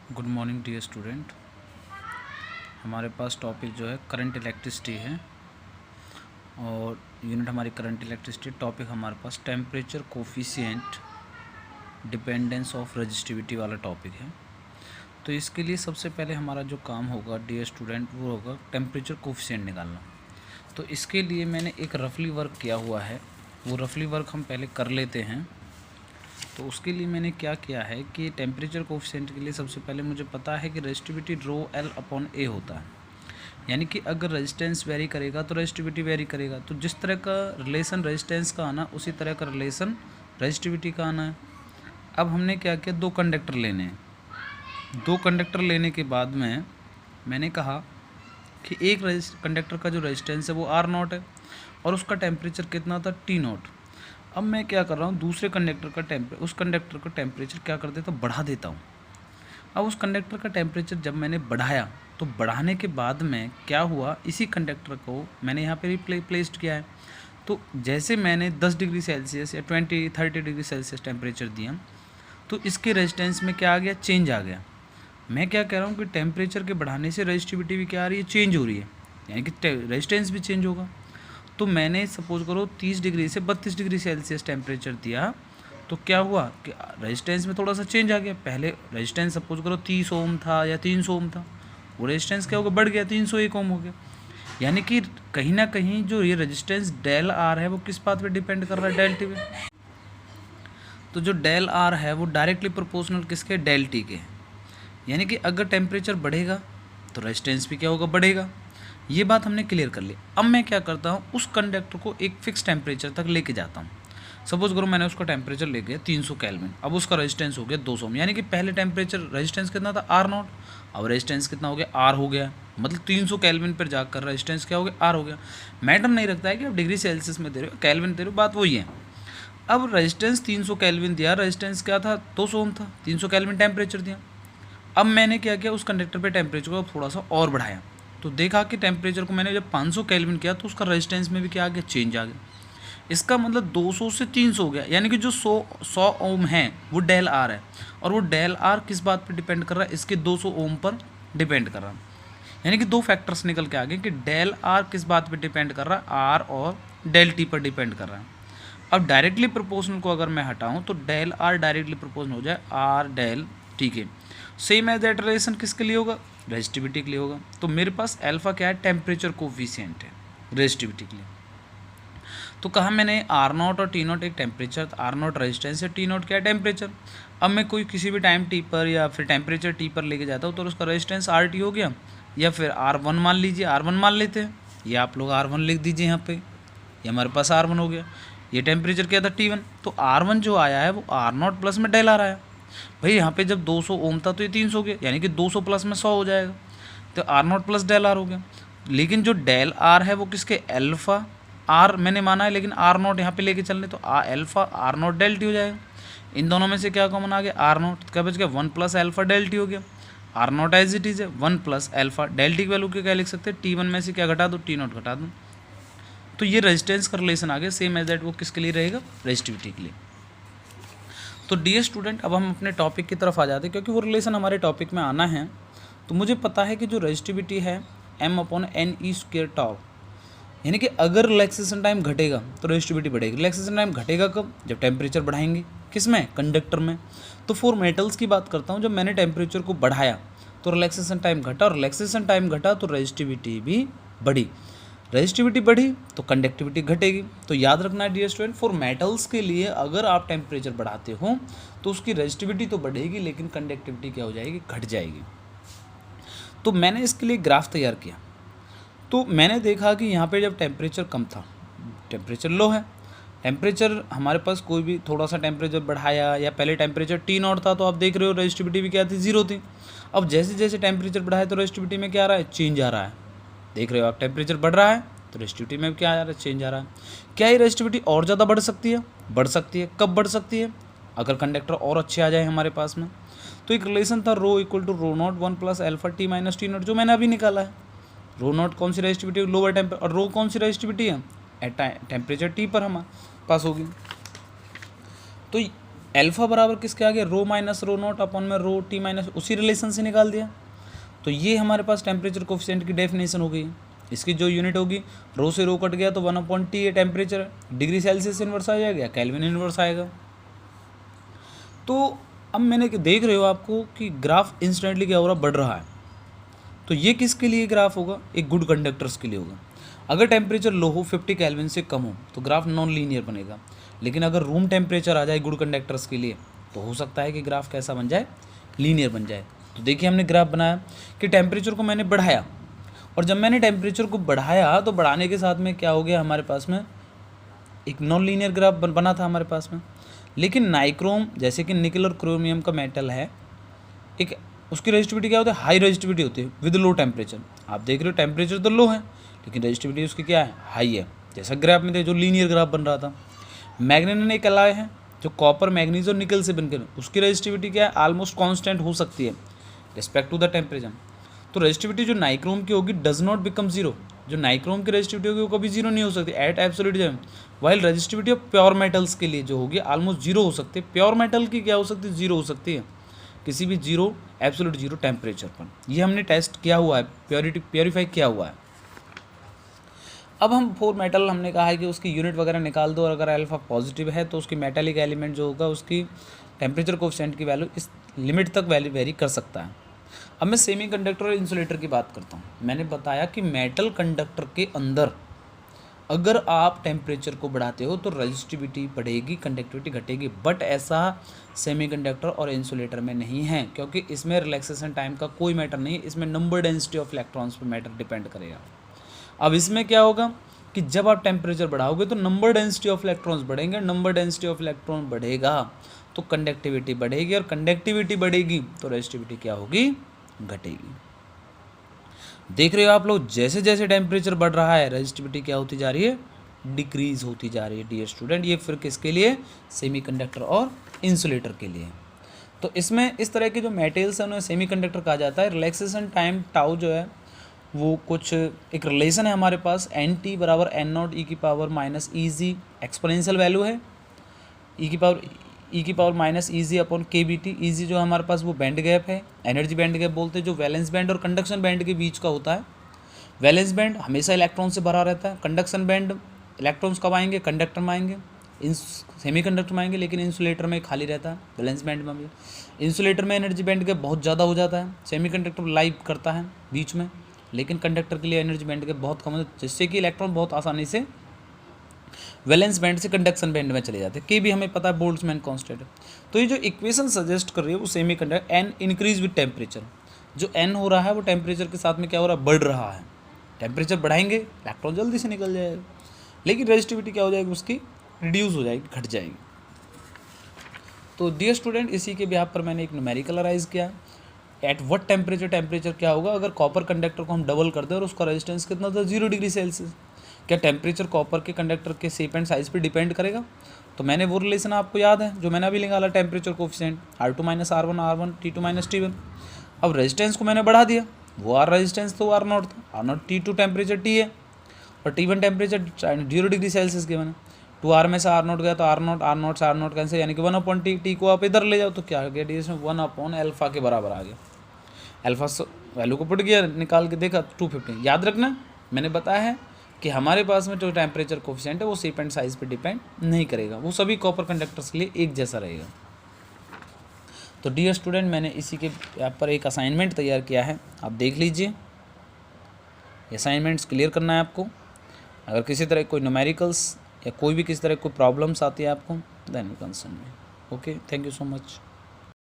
Good morning dear student. हमारे पास topic जो है करंट इलेक्ट्रिसिटी है और यूनिट हमारी करंट इलेक्ट्रिसिटी। टॉपिक हमारे पास temperature coefficient dependence of resistivity वाला टॉपिक है। तो इसके लिए सबसे पहले हमारा जो काम होगा डियर स्टूडेंट वो होगा टेम्परेचर कोफिशिएंट निकालना। तो इसके लिए मैंने एक रफली वर्क किया हुआ है, वो रफली वर्क हम पहले कर लेते हैं। तो उसके लिए मैंने क्या किया है कि टेम्परेचर कोफिशिएंट के लिए सबसे पहले मुझे पता है कि रेजिस्टिविटी रो एल अपॉन ए होता है, यानी कि अगर रेजिस्टेंस वेरी करेगा तो रेजिस्टिविटी वेरी करेगा। तो जिस तरह का रिलेशन रेजिस्टेंस का आना उसी तरह का रिलेशन रेजिस्टिविटी का आना है। अब हमने क्या किया, दो कंडक्टर लेने हैं। दो कंडक्टर लेने के बाद में मैंने कहा कि एक कंडक्टर का जो रेजिस्टेंस है वो आर नॉट है और उसका टेम्परेचर कितना था, टी नॉट। अब मैं क्या कर रहा हूँ, दूसरे कंडक्टर का उस कंडक्टर का टेम्परेचर क्या कर देता हूँ, बढ़ा देता हूँ। अब उस कंडक्टर का टेम्परेचर जब मैंने बढ़ाया तो बढ़ाने के बाद में क्या हुआ, इसी कंडक्टर को मैंने यहाँ पे प्लेस्ड किया है। तो जैसे मैंने 10 डिग्री सेल्सियस या 20-30 डिग्री सेल्सियस टेम्परेचर दिया तो इसके रेजिस्टेंस में क्या आ गया, चेंज आ गया। मैं क्या कह रहा हूँ कि टेम्परेचर के बढ़ाने से रेजिस्टिविटी भी क्या आ रही है, चेंज हो रही है, यानी कि रेजिस्टेंस भी चेंज होगा। तो मैंने सपोज करो 30 डिग्री से 32 डिग्री सेल्सियस टेम्परेचर दिया तो क्या हुआ कि रेजिस्टेंस में थोड़ा सा चेंज आ गया। पहले रेजिस्टेंस सपोज करो 30 ओम था या 300 ओम था, वो रेजिस्टेंस क्या होगा, बढ़ गया, 301 ओम हो गया। यानी कि कहीं ना कहीं जो ये रेजिस्टेंस डेल आर है वो किस बात पे डिपेंड कर रहा है, डेल टी पे। तो जो डेल आर है वो डायरेक्टली प्रोपोर्शनल किसके, डेल टी के। यानी कि अगर टेम्परेचर बढ़ेगा तो रेजिस्टेंस भी क्या होगा, बढ़ेगा। ये बात हमने क्लियर कर ली। अब मैं क्या करता हूँ, उस कंडक्टर को एक फिक्स टेम्परेचर तक लेके जाता हूँ। सपोज करो मैंने उसका टेम्परेचर ले गया 300 केल्विन, अब उसका रेजिस्टेंस हो गया 200। यानी कि पहले टेम्परेचर रेजिस्टेंस कितना था, आर नॉट, अब रेजिस्टेंस कितना हो गया, आर हो गया। मतलब 300 केल्विन पर जाकर रेजिस्टेंस क्या हो गया, आर हो गया। मैटर नहीं रखता है कि आप डिग्री सेल्सियस में दे रहे हो, केल्विन दे रहे हो, बात वही है। अब रेजिस्टेंस 300 केल्विन दिया, रेजिस्टेंस क्या था, 200 ओम था, 300 केल्विन टेम्परेचर दिया। अब मैंने क्या किया, उस कंडक्टर पे टेम्परेचर को थोड़ा सा और बढ़ाया तो देखा कि टेम्परेचर को मैंने जब 500 केल्विन किया तो उसका रेजिस्टेंस में भी क्या आ गया, चेंज आ गया। इसका मतलब 200 से 300 हो गया। यानी कि जो 100 ओम है वो डेल आर है और वो डेल आर किस बात पर डिपेंड कर रहा है, इसके 200 ओम पर डिपेंड कर रहा है। यानी कि दो फैक्टर्स निकल के आ गए कि डेल आर किस बात पर डिपेंड कर रहा है, आर और डेल टी पर डिपेंड कर रहा है। अब डायरेक्टली प्रोपोर्शनल को अगर मैं हटाऊं तो डेल आर डायरेक्टली प्रोपोर्शनल हो जाए आर डेल टी के। सेम एज दैट रिलेशन किसके लिए होगा, रेजिस्टिविटी के लिए होगा। तो मेरे पास अल्फा क्या है, टेम्परेचर कोफिशिएंट है रेजिस्टिविटी के लिए। तो कहा मैंने आर नॉट और टी नॉट एक टेम्परेचर, आर नॉट रेजिस्टेंस है, टी नॉट क्या है, टेम्परेचर। अब मैं कोई किसी भी टाइम टी पर या फिर टेम्परेचर टी पर लेके जाता हूँ तो उसका रेजिस्टेंस आर टी हो गया, या फिर आर वन मान लीजिए, आर वन मान लेते हैं, या आप लोग आर वन लिख दीजिए यहाँ पे, ये हमारे पास आर वन हो गया। ये टेम्परेचर क्या था, टी वन। तो आर वन जो आया है वो आर नॉट प्लस में डेल आर आया। भाई यहाँ पे जब 200 ओम था तो ये 300 हो गया, यानी कि 200 प्लस में 100 हो जाएगा। तो R naught plus del R हो गया। लेकिन जो डेल आर है वो किसके, एल्फा आर मैंने माना है, लेकिन आर नॉट यहाँ पे लेके चलने तो alpha R naught del T हो जाएगा। इन दोनों में से क्या कॉमन आ गया, आर नॉट, क्या बच गया, 1 प्लस एल्फा डेल टी हो गया। R naught as it is है, 1 प्लस एल्फा डेल टी की वैल्यू क्या लिख सकते हैं, T1 में से क्या घटा दो, टी नॉट घटा दो। तो ये रेजिस्टेंस का रिलेशन आ गया, सेम एज दैट वो किसके लिए रहेगा, रेजिस्टिविटी के लिए। तो डियर स्टूडेंट अब हम अपने टॉपिक की तरफ आ जाते हैं, क्योंकि वो रिलेशन हमारे टॉपिक में आना है। तो मुझे पता है कि जो रेजिस्टिविटी है m/n/e² टाउ, यानी कि अगर रिलैक्सेशन टाइम घटेगा तो रेजिस्टिविटी बढ़ेगी। रिलैक्सेशन टाइम घटेगा कब, जब टेम्परेचर बढ़ाएंगे, किस में, कंडक्टर में। तो फॉर मेटल्स की बात करता हूँ, जब मैंने टेम्परेचर को बढ़ाया तो रिलैक्सेशन टाइम घटा, और रिलैक्सेशन टाइम घटा तो रेजिस्टिविटी भी बढ़ी। रेजिस्टिविटी बढ़ी तो कंडक्टिविटी घटेगी। तो याद रखना है डियर स्टूडेंट, फॉर मेटल्स के लिए अगर आप टेम्परेचर बढ़ाते हो तो उसकी रेजिस्टिविटी तो बढ़ेगी लेकिन कंडक्टिविटी क्या हो जाएगी, घट जाएगी। तो मैंने इसके लिए ग्राफ तैयार किया। तो मैंने देखा कि यहाँ पे जब टेम्परेचर कम था, टेम्परेचर लो है, टेम्परेचर हमारे पास कोई भी थोड़ा सा टेम्परेचर बढ़ाया, या पहले टेम्परेचर टी नॉट था तो आप देख रहे हो रेजिस्टिविटी भी क्या थी, 0 थी। अब जैसे जैसे टेम्परेचर बढ़ाया तो रेजिस्टिविटी में क्या आ रहा है, चेंज आ रहा है। देख रहे हो आप, टेम्परेचर बढ़ रहा है तो रेजिस्टिविटी में क्या आ रहा है, चेंज आ रहा है। क्या ये रेजिस्टिविटी और ज़्यादा बढ़ सकती है, बढ़ सकती है। कब बढ़ सकती है, अगर कंडक्टर और अच्छे आ जाए हमारे पास में। तो एक रिलेशन था rho equal to rho not 1 plus alpha t minus t not, जो मैंने अभी निकाला है। रो नॉट कौन सी रेजिस्टिविटी, लोअर टेम्परेचर, और रो कौन सी रेजिस्टिविटी है, एट टेम्परेचर टी पर हमारे पास होगी। तो अल्फा बराबर किसके आ गया, rho minus rho not upon में रो टी माइनस, उसी रिलेशन से निकाल दिया। तो ये हमारे पास टेम्परेचर कोफिशिएंट की डेफिनेशन हो गई। इसकी जो यूनिट होगी, रो से रो कट गया तो 1/T ये टेम्परेचर, डिग्री सेल्सियस इन्वर्स आ जाएगा, केल्विन इन्वर्स आएगा। तो अब मैंने देख रहे हो आपको कि ग्राफ इंस्टेंटली क्या हो रहा, बढ़ रहा है। तो ये किसके लिए ग्राफ होगा, एक गुड कंडक्टर्स के लिए होगा। अगर टेम्परेचर लो हो, 50 केल्विन से कम हो, तो ग्राफ नॉन लीनियर बनेगा। लेकिन अगर रूम टेम्परेचर आ जाए गुड कंडक्टर्स के लिए, तो हो सकता है कि ग्राफ कैसा बन जाए, लीनियर बन जाए। तो देखिए हमने ग्राफ बनाया कि टेम्परेचर को मैंने बढ़ाया, और जब मैंने टेम्परेचर को बढ़ाया तो बढ़ाने के साथ में क्या हो गया, हमारे पास में एक नॉन लीनियर ग्राफ बना था हमारे पास में। लेकिन नाइक्रोम जैसे कि निकल और क्रोमियम का मेटल है, एक उसकी रेजिस्टिविटी क्या होती है, हाई रेजिस्टिविटी होती है विद लो टेम्परेचर। आप देख रहे हो टेम्परेचर तो लो है लेकिन रेजिस्टिविटी उसकी क्या है, हाई है। जैसा ग्राफ में थे जो लीनियर ग्राफ बन रहा था। मैग्नीशियम एक एलॉय है जो कॉपर मैग्नीज और निकल से बनकर, उसकी रेजिस्टिविटी क्या है, ऑलमोस्ट कांस्टेंट हो सकती है रिस्पेक्ट टू द टेम्परेचर। तो रेजिस्टिविटी जो नाइक्रोम की होगी डज नॉट बिकम जीरो, जो नाइक्रोम की रेजिस्टिविटी होगी वो कभी जीरो नहीं हो सकती at absolute time. While resistivity of pure metals के लिए जो होगी ऑलमोस्ट जीरो हो सकती है। प्योर मेटल की क्या हो सकती है, जीरो हो सकती है किसी भी जीरो एब्सोल्यूट जीरो टेम्परेचर पर। ये हमने टेस्ट किया हुआ है, प्योरीफाई किया हुआ है। अब हम 4 मेटल हमने कहा है कि उसकी यूनिट वगैरह निकाल दो, और अगर अल्फा पॉजिटिव है तो उसकी मेटालिक एलिमेंट जो होगा उसकी टेम्परेचर कोफिशिएंट की वैल्यू इस लिमिट तक वेरी कर सकता है। अब मैं सेमी कंडक्टर और इंसुलेटर की बात करता हूँ। मैंने बताया कि मेटल कंडक्टर के अंदर अगर आप टेम्परेचर को बढ़ाते हो तो रेजिस्टिविटी बढ़ेगी, कंडक्टिविटी घटेगी, बट ऐसा सेमीकंडक्टर और इंसुलेटर में नहीं है, क्योंकि इसमें रिलैक्सेशन टाइम का कोई मैटर नहीं है। इसमें नंबर डेंसिटी ऑफ इलेक्ट्रॉन्स पर मैटर डिपेंड करेगा। अब इसमें क्या होगा कि जब आप टेम्परेचर बढ़ाओगे तो नंबर डेंसिटी ऑफ इलेक्ट्रॉन्स बढ़ेंगे, नंबर डेंसिटी ऑफ इलेक्ट्रॉन बढ़ेगा तो कंडक्टिविटी बढ़ेगी, और कंडक्टिविटी बढ़ेगी तो रेजिस्टिविटी क्या होगी, घटेगी। देख रहे हो आप लोग, जैसे जैसे टेम्परेचर बढ़ रहा है रेजिस्टिविटी क्या होती जा रही है, डिक्रीज होती जा रही है डियर स्टूडेंट। ये फिर किसके लिए, सेमीकंडक्टर और इंसुलेटर के लिए। तो इसमें इस तरह के जो मेटेरियल्स हैं उन्हें सेमीकंडक्टर कहा जाता है। रिलैक्सेशन टाइम टाउ जो है वो कुछ एक रिलेशन है हमारे पास, एन टी बराबर एन नॉट ई की पावर माइनस ई जी, एक्सपोनेंशियल वैल्यू है, ई की पावर माइनस ई जी अपॉन के बी टी। ई जी जो हमारे पास वो बैंड गैप है, एनर्जी बैंड गैप बोलते हैं, जो वैलेंस बैंड और कंडक्शन बैंड के बीच का होता है। वैलेंस बैंड हमेशा इलेक्ट्रॉन से भरा रहता है, कंडक्शन बैंड इलेक्ट्रॉन्स कब आएंगे, कंडक्टर में आएंगे, सेमी कंडक्टर में आएंगे, लेकिन इंसुलेटर में खाली रहता है, वैलेंस बैंड में भी। इंसुलेटर में एनर्जी बैंड गैप बहुत ज़्यादा हो जाता है, सेमी कंडक्टर लाइव करता है बीच में, लेकिन कंडक्टर के लिए एनर्जी बैंड गैप बहुत कम होता है, जिससे कि इलेक्ट्रॉन बहुत आसानी से वैलेंस बैंड से कंडक्शन बैंड में चले जाते हैं। के भी हमें पता है बोल्ट्जमैन कांस्टेंट है। तो ये जो इक्वेशन सजेस्ट कर रही है वो semi conductor an increase with temperature, जो एन हो रहा है वो टेम्परेचर के साथ में क्या हो रहा है, बढ़ रहा है। टेम्परेचर बढ़ाएंगे इलेक्ट्रॉन जल्दी से निकल जाएगा, लेकिन रेजिस्टिविटी क्या हो जाएगी, उसकी रिड्यूस हो जाएगी, घट जाएगी। तो डियर स्टूडेंट, इसी के बिहाफ पर मैंने एक न्यूमेरिकल अराइज किया, एट व्हाट टेम्परेचर क्या होगा अगर कॉपर कंडक्टर को हम डबल कर दें और उसका रेजिस्टेंस कितना था, 0 डिग्री सेल्सियस। क्या टेम्परेचर कॉपर के कंडक्टर के शेप एंड साइज पे डिपेंड करेगा? तो मैंने वो रिलेशन आपको याद है जो मैंने अभी निकाला, temperature coefficient R2 - R1 R1 T2 - T1। अब रेजिस्टेंस को मैंने बढ़ा दिया, वो आर रेजिस्टेंस तो R0 था, R0 T2 टेम्परेचर T है और T1 टेम्परेचर 0 डिग्री सेल्सियस के बने। 2R में से R0 गया तो R0 से R0 कैंसिल, यानी कि 1/T। T को आप इधर ले जाओ तो क्या आ गया, डी इसमें 1/α के बराबर आ गया। अल्फा वैल्यू को पुट किया, निकाल के देखा 250। याद रखना मैंने बताया है कि हमारे पास में जो टेम्परेचर कोफिशिएंट है वो शेप एंड साइज पे डिपेंड नहीं करेगा, वो सभी कॉपर कंडक्टर्स के लिए एक जैसा रहेगा। तो डियर स्टूडेंट, मैंने इसी के यहाँ पर एक असाइनमेंट तैयार किया है, आप देख लीजिए। असाइनमेंट्स क्लियर करना है आपको। अगर किसी तरह कोई न्यूमेरिकल्स या कोई भी किसी तरह कोई प्रॉब्लम्स आती है आपको, then you concern me. Okay, thank you so much.